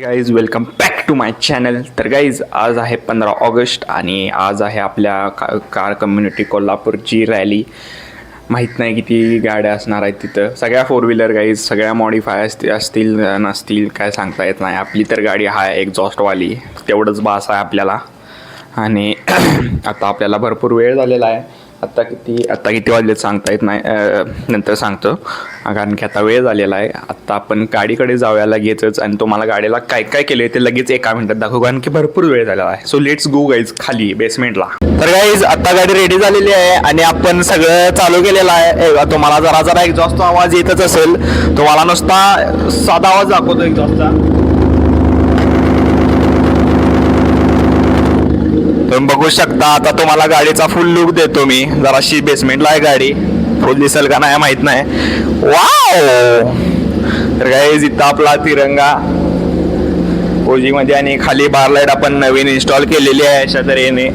Guys welcome back to my channel. तर guys आज आहे 15 ऑगस्ट आणि आज आहे आपल्या कार कम्युनिटी कोल्हापूरची रॅली. माहीत नाही किती गाड्या असणार आहेत तिथं. सगळ्या फोर व्हीलर गाईज, सगळ्या मॉडिफाय असतील नसतील काय सांगता येत नाही. आपली तर गाडी आहे एक्झॉस्टवाली, तेवढंच बास आहे आपल्याला. आणि आता आपल्याला भरपूर वेळ झालेला आहे. आत्ता किती वाजलेत सांगता येत नाही, नंतर सांगतो, कारण की आता वेळ झालेला आहे. आत्ता आपण गाडीकडे जाऊया लगेचच आणि तुम्हाला गाडीला काय काय केलं ते लगेच एका मिनिटात दाखवू, कारण की भरपूर वेळ झालेला आहे. सो लेट्स गो गाईज खाली बेसमेंटला. तर गाईज आता गाडी रेडी झालेली आहे आणि आपण सगळं चालू केलेलं आहे. तुम्हाला जरा एक्झॉस्टचा आवाज येतच असेल. तुम्हाला नुसता साधा आवाज दाखवतो एक्झॉस्टचा. तुम्ही बघू शकता. आता तुम्हाला गाडीचा फुल लुक देतो मी. जराशी बेसमेंटला आहे गाडी, फुल दिसेल का नाही माहित नाही. वाव. तर गाईज इथं आपला तिरंगा ओजीमध्ये आणि खाली बार लाईट आपण नवीन इन्स्टॉल केलेली आहे अशा तऱ्हेने.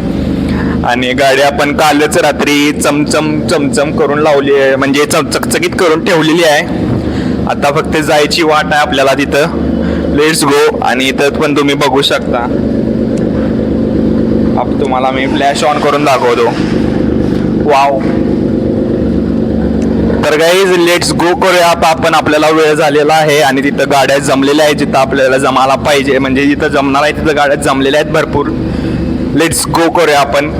आणि गाडी आपण कालच रात्री चमचम करून लावली आहे, म्हणजे चकचकीत करून ठेवलेली आहे. आता फक्त जायची वाट आहे आपल्याला तिथं. Let's go. आणि इथं पण तुम्ही बघू शकता. अब तुम्हाला मी फ्लॅश ऑन करून दाखवतो. वाव. तर गाईज लेट्स गो करूया आता आपण. आपल्याला वेळ झालेला आहे आणि तिथं गाड्या जमलेल्या आहेत जिथं आपल्याला जमायला पाहिजे, म्हणजे जिथं जमणार आहे तिथं गाड्या जमलेल्या आहेत भरपूर. लेट्स गो करूया आपण.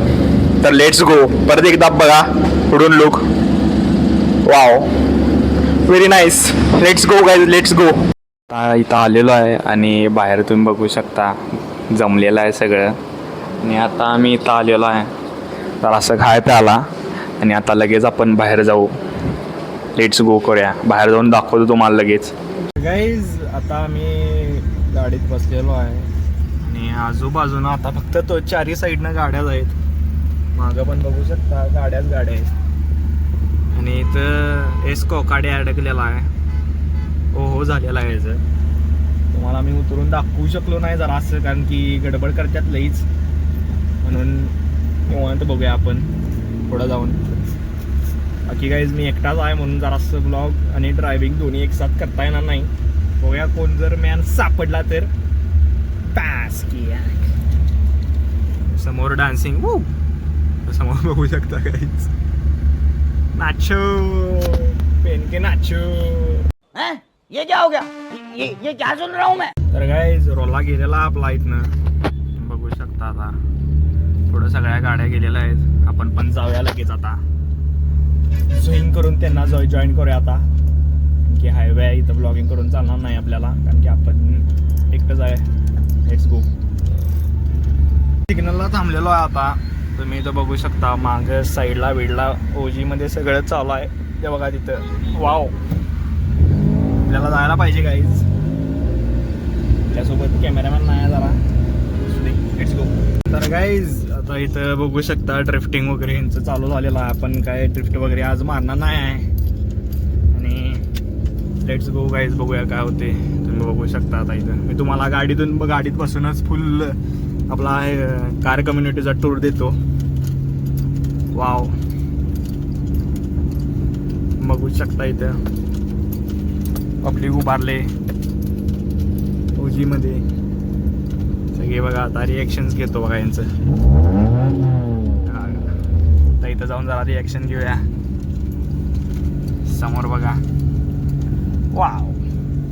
तर लेट्स गो. परत एकदा बघा पुढून look. Wow, very nice. Let's go guys, let's go. इथं आलेलो आहे आणि बाहेर तुम्ही बघू शकता जमलेलं आहे सगळं. आणि आता आम्ही इथं आलेलो आहे तर असं खाय प्याला आणि आता लगेच आपण बाहेर जाऊ. लेट्स गो करूया. बाहेर जाऊन दाखवतो तुम्हाला लगेच. गाईज आता आम्ही गाडीत बसलेलो आहे आणि आजूबाजूनं आता फक्त तो चारी साईडनं गाड्याच आहेत. मागं पण बघू शकता गाड्या आहेत. आणि इथं एस्कोकाडे अडकलेला आहे. हो झालेला आहे याचं. तुम्हाला मी उतरून दाखवू शकलो नाही जरा असं, कारण की गडबड करतात लईच, म्हणून निवांत बघूया आपण पुढं जाऊन. बाकी गाईज मी एकटाच आहे म्हणून जरासं ब्लॉग आणि ड्रायव्हिंग दोन्ही एकसाथ करता येणार नाही. बघूया कोण जर मॅन सापडला तर. पास की समोर डान्सिंग. समोर बघू शकता गाईज. नाचो पेन के नाचो. ये क्या हो गया? ये क्या सुन रहा हूँ मैं? तर गाईज रोला गेलेला आपला इथनं बघू शकता. आता थोडं सगळ्या गाड्या गेलेल्या आहेत. आपण पण जाऊया लगेच आता. स्विंग करून त्यांना जॉईन करूया आता, की हायवे आहे इथं. ब्लॉगिंग करून चालणार नाही आपल्याला, कारण की आपण एकटंच आहे. Let's go. सिग्नलला थांबलेलो आहे आता. तुम्ही इथं बघू शकता मागं साईडला वेडला ओजीमध्ये सगळं चालू आहे. ते बघा तिथं. वाव. आपल्याला जायला पाहिजे गाईज. त्यासोबत कॅमेरामॅन नाही जरा. Let's go. तर गाईज आता इथं बघू शकता ड्रिफ्टिंग वगैरे यांचं चालू झालेलं आहे. आपण काय ड्रिफ्ट वगैरे आज मारणार नाही आहे. आणि लेट्स गो गाईज, बघूया काय होते. तुम्ही बघू शकता आता इथं मी तुम्हाला गाडीत बसूनच फुल आपला कार कम्युनिटीचा टूर देतो. वाव. बघू शकता इथं पब्लिक उभारले ओजीमध्ये सगळे. बघा आता रिॲक्शन्स घेतो बघा यांचं. आता इथं जाऊन जरा रिॲक्शन घेऊया. समोर बघा. वाव.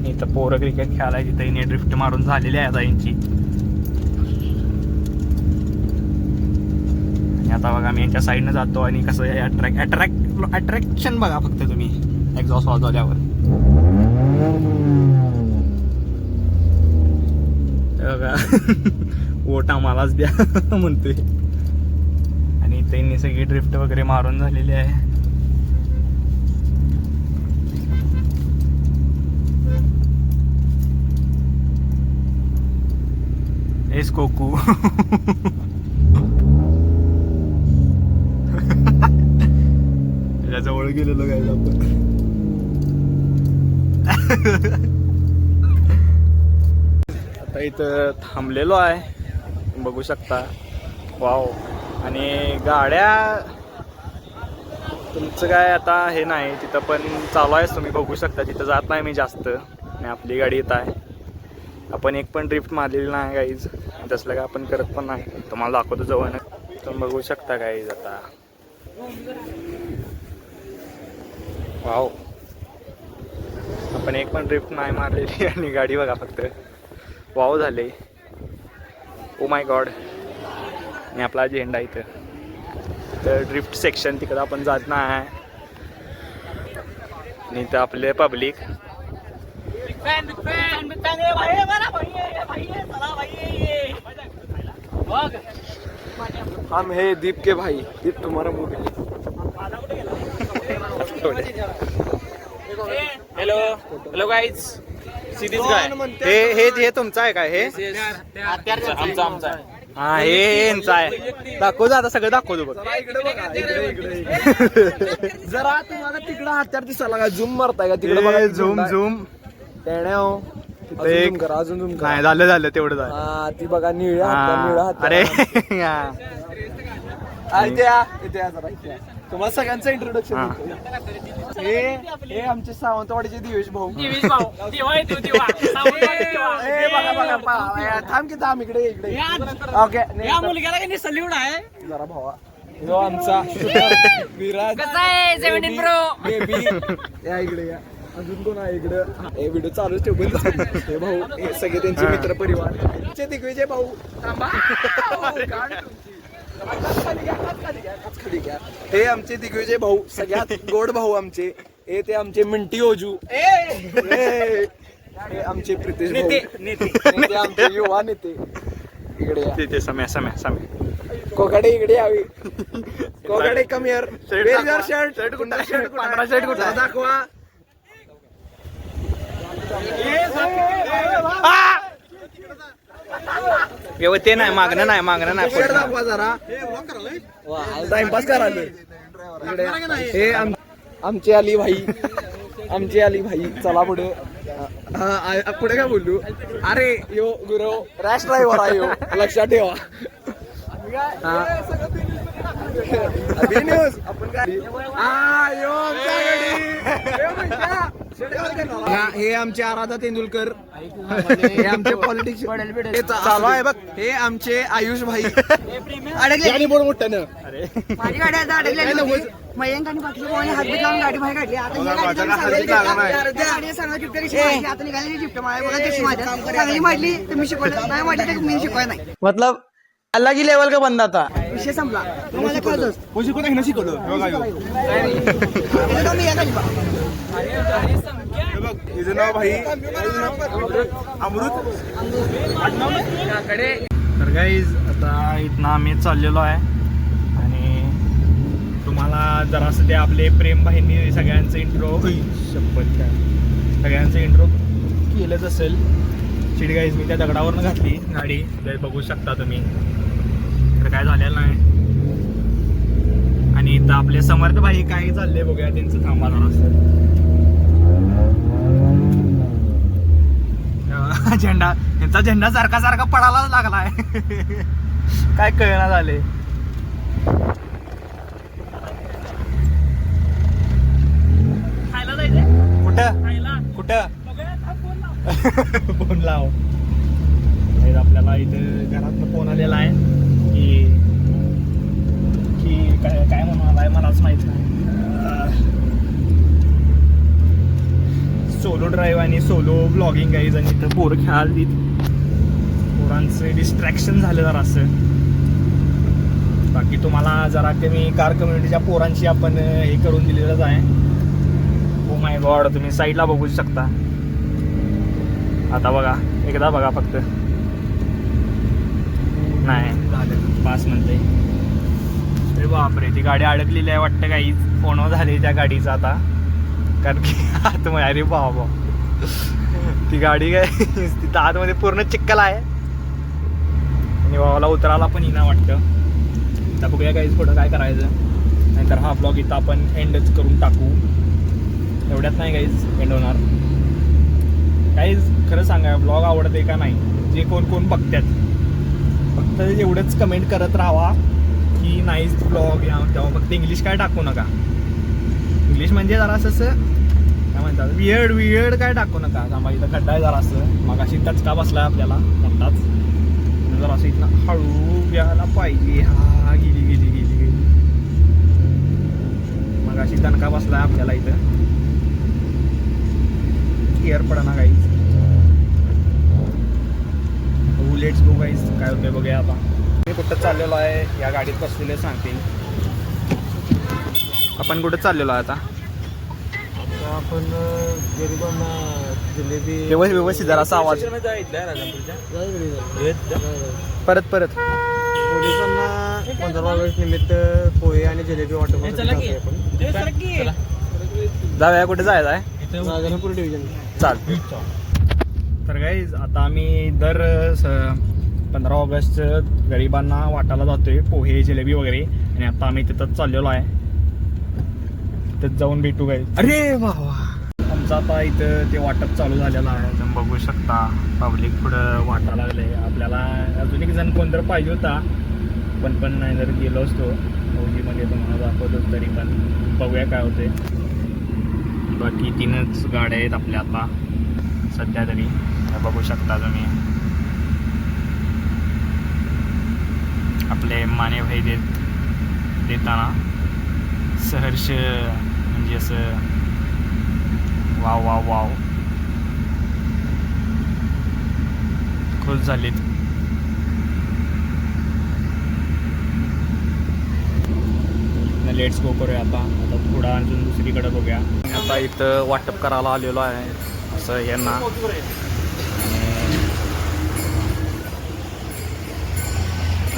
इथं पोरं क्रिकेट खेळायला तिथं हिने ड्रिफ्ट मारून झालेली आहे आता यांची. आणि आता बघा मी यांच्या साईडनं जातो आणि कसं अट्रॅक्शन बघा फक्त तुम्ही एक्झॉस्ट वाजवल्यावर. वोट आम्हालाच द्या म्हणतोय. आणि त्यांनी सगळी ड्रिफ्ट वगैरे मारून झालेली आहे. S cuckoo. त्याच्याजवळ गेलेलो काय आपण. आता इथं थांबलेलो आहे बघू शकता. वाव. आणि गाड्या तुमचं काय आता हे नाही तिथं पण चालू आहेच. तुम्ही बघू शकता तिथं जात नाही मी जास्त. आणि आपली गाडी येत आहे. आपण एक पण ड्रिफ्ट मारलेली नाही गाईज, तसलं काय आपण करत पण नाही. तुम्हाला दाखवतो जवळ तुम्ही बघू शकता गाईज. आता वाव, आपण एक पण ड्रिफ्ट नाही मारलेली आणि गाडी बघा फक्त वाव झाले. Oh my God. आणि आपला झेंडा इथं, तर ड्रिफ्ट सेक्शन तिकडं आपण जात नाही. आणि इथं आपले पब्लिक. हम है दीप के भाई, दीप तुम्हारा movie. Hello hello guys, see this guy. हे तुमचं आहे काय? हे आमचा आहे. हा हे यांचं आहे. दाखवतो आता, सगळं दाखवतो बघ. इकडे बघा, इकडे जरा तुम्हाला तिकडं हत्यार दिसायला का झूम मारताय का तिकडे बघा. झूम झूम एक करा, अजून झूम करा. नाही झालं तेवढं झालं. हा ती बघा निळ्या हात. अरे तुम्हाला सगळ्यांचं इंट्रोडक्शन. हे आमचे सावंतवाडीचे दिवेश भाऊ. थांब की थांब, इकडे ओके. या मुलग्याला काही सल्यूट आहे. जरा भावा, ह्यो आमचा विराज. कसा आहे 17 प्रो? बेबी या इकडे या. अजून कोण आहे इकडं? हे व्हिडिओ चालूच ठेव. हे भाऊ, हे सगळे त्यांचे मित्र परिवार. त्यांचे दिग्विजय भाऊ. थांबा. खाली घ्या. हे आमचे दिग्विजय भाऊ, सगळ्यात गोड भाऊ आमचे. हे ते आमचे मिंटी ओजू. हे आमचे प्रितेश भाऊ. ते आमचे युवा नेते. इकडे या. ते समय कोकाडे इकडे यावी. Kokade come here. शर्ट पांढरा शर्ट कुठला दाखवा. ते नाही, मागणं नाही शर्ट दाखवा जरा. टाइमपास करायला इकडे या. हे आमचे अली भाई. चला पुढे. पुढे काय बोलू? अरे यो गुरु रॅश ड्रायव्हर आहे यो, लक्षात ठेवा. न्यूज आपण काय हे आमचे आराधा तेंडुलकर. हे आमचे पॉलिटिशियन चालू आहे बघ. हे आमचे आयुष भाई. अडकले बोल मोठ्यानं. माझी गाडी आता अडकलेली. मयंक आणि बाकी कोणी हातबीत लावून गाडी बाहेर काढली. आता ही गाडी सांगा चिप्ट कशी मारली. आता निघाली चिप्ट माझ्या बघा कशी माझ्या चांगली मारली तर मी शिकवलं नाही, मारली तर मी शिकवाय नाही. मतलब अलग ही लेवल का बंदा था. विषय संपला. तुम्हाला कळतच शिकवलं. हिचं नाव भाई अमृत. तर गाईज आता इथनं आम्ही चाललेलो आहे आणि तुम्हाला जरासं ते आपले प्रेम भाईंनी सगळ्यांचं इंट्रो केलंच असेल. शिडी गाईज मी त्या दगडावरनं घातली गाडी, ते बघू शकता तुम्ही. तर काय झालेलं नाही. आणि इथं आपले समर्थ भाई काय चाललंय बघूया त्यांचं. थांबा जरासं. झेंडा, यांचा झेंडा सारखा पडायलाच लागलाय. काय कळना झाले. कुठं फोन लाव. आपल्याला इथं घरातनं फोन आलेला आहे की काय म्हणून आलाय मलाच माहित नाही. सोलो ड्राईव्ह आणि सोलो ब्लॉगिंग गाईज. आणि इथं पोरं खेळालीत. पोरांचे डिस्ट्रॅक्शन झालं जरा असं. बाकी तुम्हाला जरा कमी कार कम्युनिटीच्या पोरांची आपण हे करून दिलेलंच आहे. ओ माय गॉड, तुम्ही साईडला बघू शकता. आता बघा, एकदा बघा फक्त. नाही झालं, पास म्हणते. अरे बापरे, ती गाडी अडकलेली आहे वाटतं. काही फोन झाली त्या गाडीचा आता, कारण की आतमध्ये. अरे बाबा, ती गाडी काय तिथं आतमध्ये पूर्ण चिक्कल आहे आणि बाबाला उतरायला पण येणं वाटतं. आता बघूया काहीच पुढं काय करायचं. नाहीतर हा ब्लॉग इथं आपण एंडच करून टाकू. एवढ्यात नाही काहीच एंड होणार. काहीच खरं सांगा, ब्लॉग आवडते का नाही जे कोण बघतात, फक्त एवढंच कमेंट करत राहा की नाईस ब्लॉग या तेव्हा. फक्त इंग्लिश काय टाकू नका. इंग्लिश म्हणजे जरा असं काय म्हणतात वियर्ड काय टाकू नका. थांबा इथं खड्डा आहे जरा असं. मग अशी टचका बसलाय आपल्याला मोठाच. जरा असं इथं हळू घ्यायला पाहिजे. हा गेली मग अशी दणका बसलाय आपल्याला इथं. एअर पडा गाईज. Let's go guys. काय होतंय बघूया आता. मी कुठं चाललेलो आहे या गाडीत बसलेले सांगतील. आपण कुठं चाललेलो आहे आता. आपण गरिबांना जिलेबी व्यवस्थित जरा असा आवाज परत पोलिसांना 15 ऑगस्ट निमित्त पोहे आणि जिलेबी वाटप जाऊया. कुठे जायचं आहे. राजापूर डिव्हिजन. चालतं. तर गाईज आता आम्ही दर 15 ऑगस्ट गरिबांना वाटायला जातोय पोहे जिलेबी वगैरे. आणि आता आम्ही तिथंच चाललेलो आहे. तिथं जाऊन भेटू गाईज. अरे वा आमचं आता इथं ते वाटप चालू झालेलं आहे. तुम्ही बघू शकता पब्लिक पुढं वाटा लागले. आपल्याला अजून एक जण कोणतर पाहिजे होता पण नाही जर गेलो असतो फौजीमध्ये तुम्हाला दाखवतोच. तरी पण बघूया काय होते. बाकी 3च गाड्या आहेत आपल्या आता सध्या तरी. बघू शकता तुम्ही आपले माने भाई देताना सहर्ष म्हणजे असं वाव खुश झालेत. लेट्स गो करूया आता थोडा अजून दुसरीकडे बघूया. आता इथं वाटप करायला आलेलो आहे असं यांना.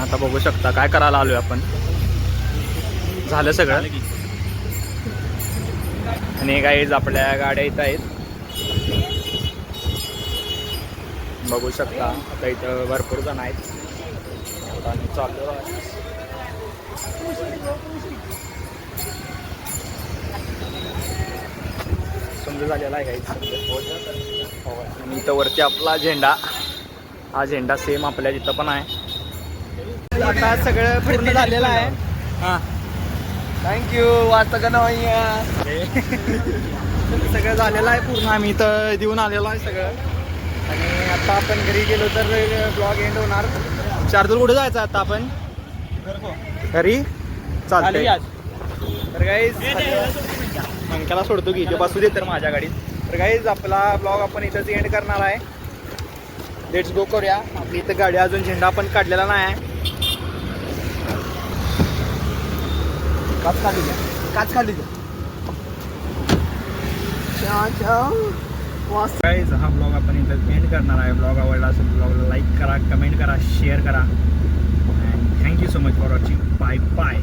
आता बघू शकता काय करायला आलोय आपण. झालं सगळं. आणि गाईज आपल्या गाड्या इथं आहेत बघू शकता. आता इथं भरपूर जण आहेत. आता आम्ही चाललो आहे. समजा झालेला आहे गाईज. आणि इथं वरती आपला झेंडा. हा झेंडा सेम आपल्या तिथं पण आहे. आता सगळं पूर्ण झालेलं आहे. हां थँक्यू. वाचता का नाही सगळं झालेलं आहे पूर्ण. आम्ही इथं देऊन आलेलो आहे सगळं. आणि आता आपण घरी गेलो तर ब्लॉग एंड होणार. शार्दूल कुठे जायचं आता आपण घरी चालतंय. तर गाईज मंक्याला सोडतो की इथे बसू दे तर माझ्या गाडीत. तर गाईज आपला ब्लॉग आपण इथंच एंड करणार आहे. लेट्स गो करूया. आपली इथं गाडी अजून झेंडा आपण काढलेला नाही आहे. काच खाली द्या. गाईज हा ब्लॉग आपण इथं एंड करणार आहे. ब्लॉग आवडला असेल ब्लॉगला लाईक करा, कमेंट करा, शेअर करा. And thank you so much for watching. Bye bye.